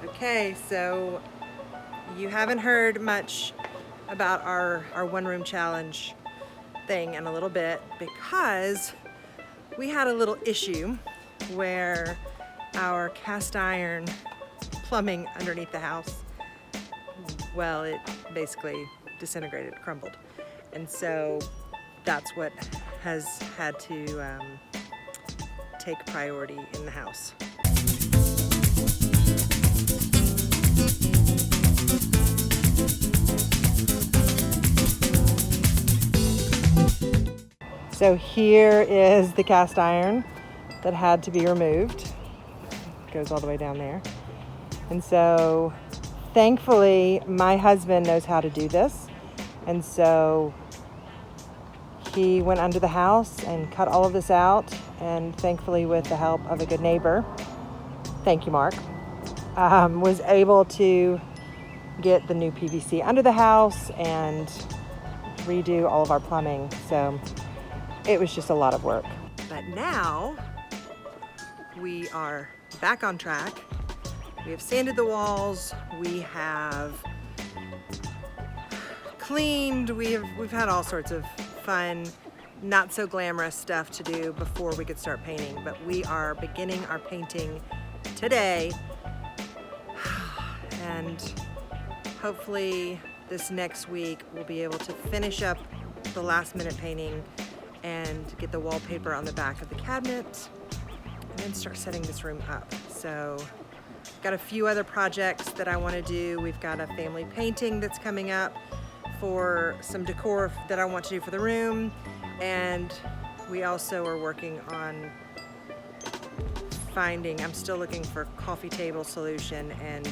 Okay, so you haven't heard much about our one-room challenge thing in a little bit because we had a little issue where our cast iron plumbing underneath the house, well, it basically disintegrated, crumbled. And so that's what has had to take priority in the house. So here is the cast iron that had to be removed. It goes all the way down there. And so thankfully my husband knows how to do this. And so he went under the house and cut all of this out, and thankfully with the help of a good neighbor, thank you Mark, was able to get the new PVC under the house and redo all of our plumbing. So it was just a lot of work. But now we are back on track. We have sanded the walls, we have cleaned, we've had all sorts of fun, not so glamorous stuff to do before we could start painting, but we are beginning our painting today. And hopefully this next week we'll be able to finish up the last minute painting and get the wallpaper on the back of the cabinet and then start setting this room up. So got a few other projects that I want to do. We've got a family painting that's coming up for some decor that I want to do for the room, and we also are working on I'm still looking for coffee table solution and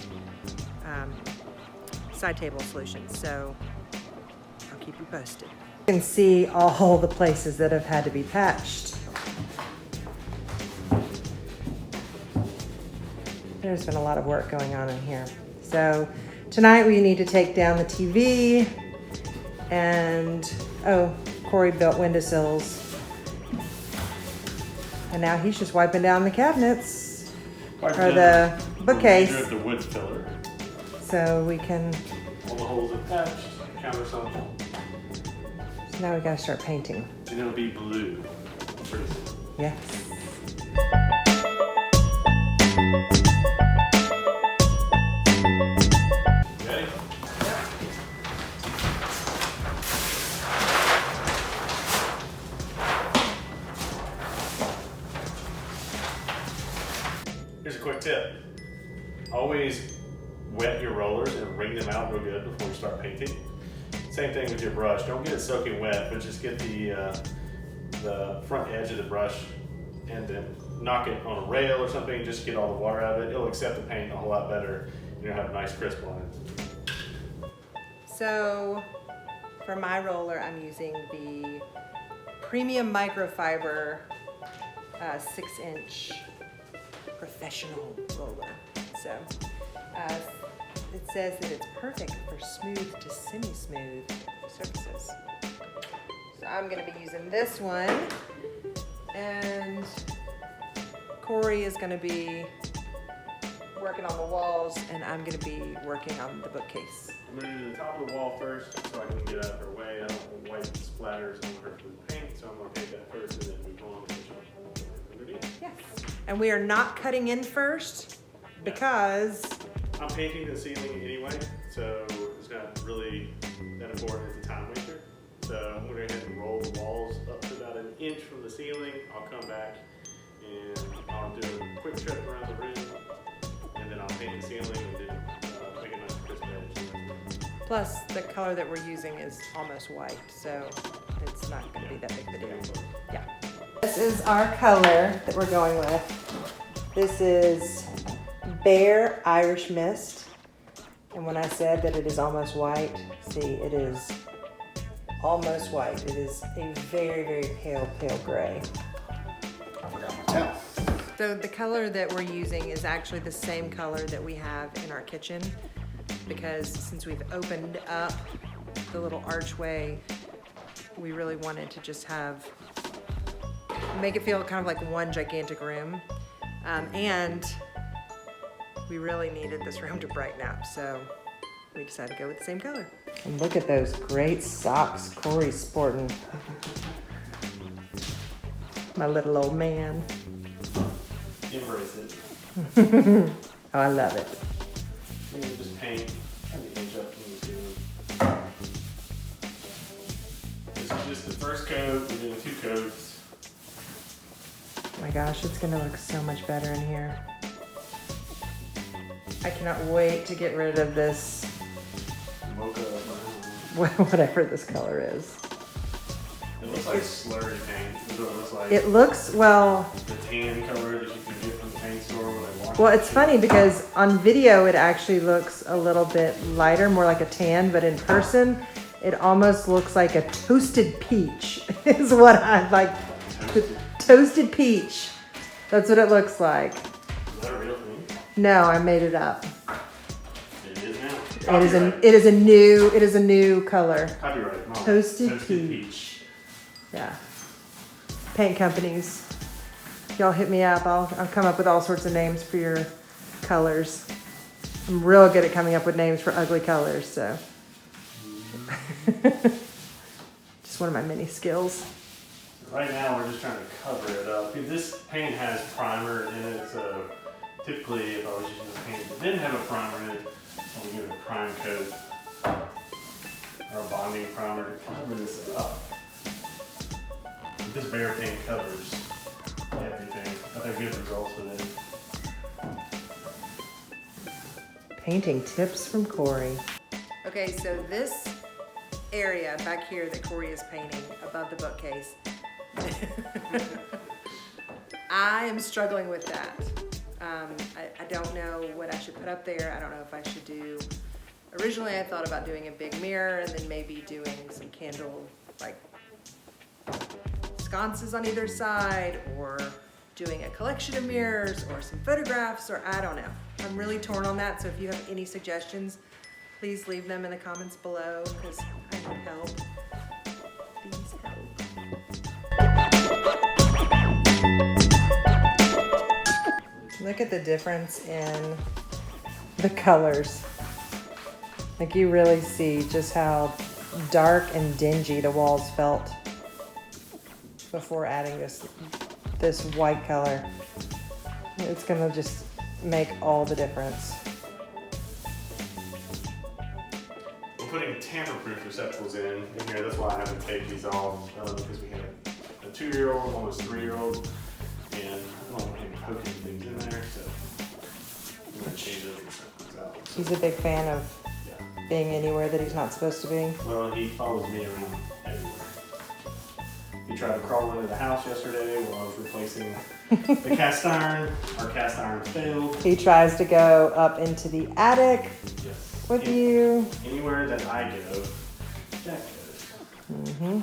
side table solutions, so I'll keep you posted. You can see all the places that have had to be patched. There's been a lot of work going on in here. So tonight we need to take down the TV, and Corey built windowsills. And now he's just wiping down the cabinets or the bookcase. The wood filler. So we can. All the holes are patched, countersunk. So now we gotta start painting. And it'll be blue. Pretty soon. Yes. Ready? Here's a quick tip. Always wet your rollers and wring them out real good before you start painting. Same thing with your brush. Don't get it soaking wet, but just get the front edge of the brush and then knock it on a rail or something. Just get all the water out of it. It'll accept the paint a whole lot better. You'll have a nice crisp line. So for my roller, I'm using the premium microfiber 6-inch professional roller. So it says that it's perfect for smooth to semi-smooth surfaces. So I'm gonna be using this one, and Corey is gonna be working on the walls, and I'm gonna be working on the bookcase. I'm going to do the top of the wall first so I can get out of her way. I don't want white splatters on her food paint, so I'm going to paint that first and then move on and finish off underneath. Yes. And we are not cutting in first because I'm painting the ceiling anyway, so it's not really that important as a time waster. So I'm going to go ahead and roll the walls up to about an inch from the ceiling. I'll come back and I'll do a quick trip around the room, and then I'll paint the ceiling and then make a nice crisp edge. plus the color that we're using is almost white, so it's not going to be that big of a deal. Yeah. This is our color that we're going with. This is Bare Irish Mist. And when I said that it is almost white, see, it is almost white. It is a very, very pale, pale gray. I forgot my towel. So the color that we're using is actually the same color that we have in our kitchen, because since we've opened up the little archway, we really wanted to just make it feel kind of like one gigantic room. And we really needed this room to brighten up, so we decided to go with the same color. And look at those great socks Corey's sporting. My little old man. Embrace it. Oh, I love it. You can just paint the edge up when you do it. This is just the first coat. We're doing 2 coats. Oh my gosh, it's gonna look so much better in here. I cannot wait to get rid of this, Mocha. whatever this color is. It looks like slurry paint. It looks like It looks, well, the tan color that you can get from the paint store when they wash well, it. it's funny because on video it actually looks a little bit lighter, more like a tan, but in person it almost looks like a toasted peach is what I like. Toasted peach. That's what it looks like. Is that a real thing? No, I made it up. It is now. It is a new color. Copyright. Mom. Toasted peach. Yeah. Paint companies. Y'all hit me up. I'll come up with all sorts of names for your colors. I'm real good at coming up with names for ugly colors, so. Just one of my many skills. Right now we're just trying to cover it up. This paint has primer in it, so typically if I was using this paint that didn't have a primer in it, I would give it a prime coat or a bonding primer to cover this up. But this bare paint covers everything. I've had good results with it. Painting tips from Corey. Okay, so this area back here that Corey is painting above the bookcase, I am struggling with that. I don't know what I should put up there. I don't know if I should do, originally I thought about doing a big mirror and then maybe doing some candle, like sconces on either side, or doing a collection of mirrors or some photographs, or I don't know. I'm really torn on that, so if you have any suggestions, please leave them in the comments below because I need help. Please help. Look at the difference in the colors. Like you really see just how dark and dingy the walls felt before adding this white color. It's gonna just make all the difference. We're putting tamper-proof receptacles in here. That's why I haven't taped these off, because we have a 2-year-old, almost 3-year-old, and I don't want him poking things in there, so I'm gonna change those receptacles out. He's a big fan of Yeah. being anywhere that he's not supposed to be. Well, he follows me around everywhere. He tried to crawl into the house yesterday while I was replacing the cast iron. Our cast iron failed. He tries to go up into the attic Yes. with you. Anywhere that I go, Jack goes. Mm-hmm.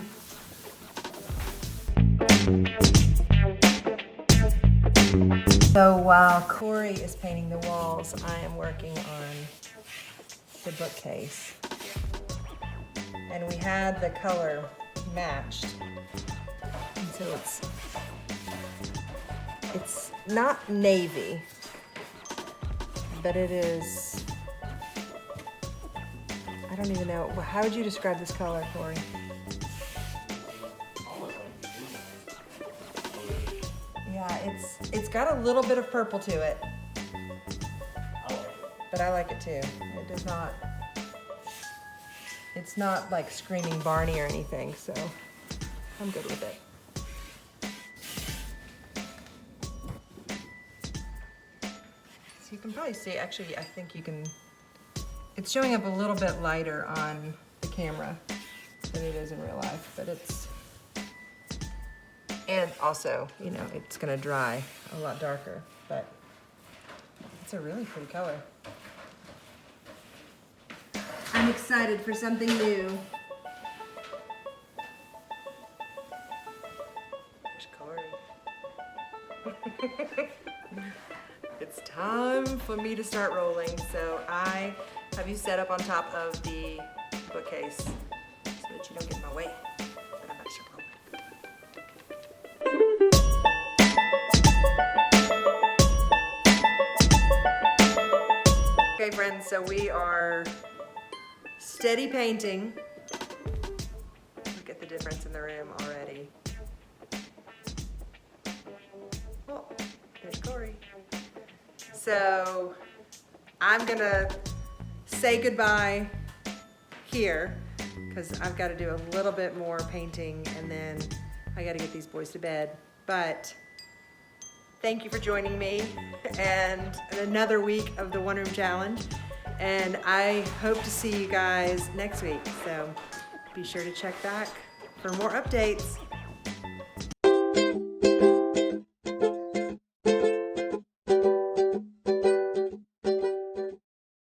So while Corey is painting the walls, I am working on the bookcase. And we had the color matched. And so it's not navy, but it is, I don't even know, how would you describe this color, Corey? Almost like Yeah, it's got a little bit of purple to it, I like it. but I like it too. It does not, it's not like screaming Barney or anything, so I'm good with it. So you can probably see, actually, I think you can, it's showing up a little bit lighter on the camera than it is in real life, but it's, and also, you know, it's gonna dry a lot darker, but it's a really pretty color. I'm excited for something new. There's Corey. It's time for me to start rolling. So I have you set up on top of the bookcase so that you don't get in my way. But I'm about to start rolling. Okay, friends, so we are steady painting. Look at the difference in the room already. Oh, there's Corey. So I'm gonna say goodbye here because I've got to do a little bit more painting and then I got to get these boys to bed. But thank you for joining me and another week of the One Room Challenge. And I hope to see you guys next week. So be sure to check back for more updates.